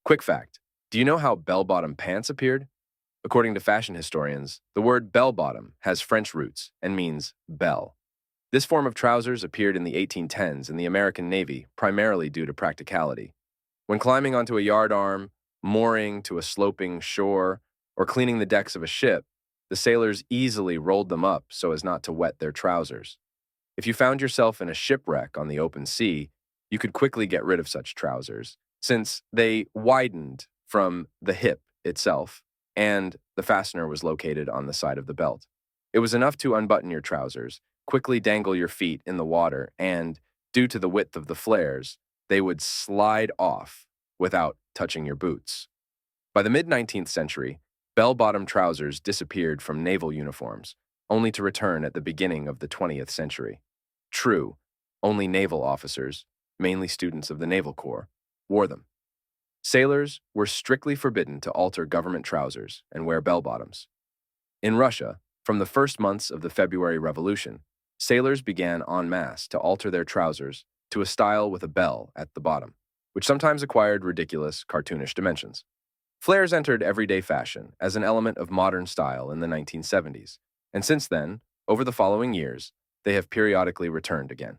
Quick fact, do you know how bell-bottom pants appeared? According to fashion historians, the word bell-bottom has French roots and means bell. This form of trousers appeared in the 1810s in the American Navy primarily due to practicality. When climbing onto a yardarm, mooring to a sloping shore, or cleaning the decks of a ship, the sailors easily rolled them up so as not to wet their trousers. If you found yourself in a shipwreck on the open sea, you could quickly get rid of such trousers, since they widened from the hip itself, and the fastener was located on the side of the belt. It was enough to unbutton your trousers, quickly dangle your feet in the water, and, due to the width of the flares, they would slide off without touching your boots. By the mid-19th century, bell-bottom trousers disappeared from naval uniforms, only to return at the beginning of the 20th century. True, only naval officers, mainly students of the Naval Corps, wore them. Sailors were strictly forbidden to alter government trousers and wear bell-bottoms. In Russia, from the first months of the February Revolution, sailors began en masse to alter their trousers to a style with a bell at the bottom, which sometimes acquired ridiculous, cartoonish dimensions. Flares entered everyday fashion as an element of modern style in the 1970s, and since then, over the following years, they have periodically returned again.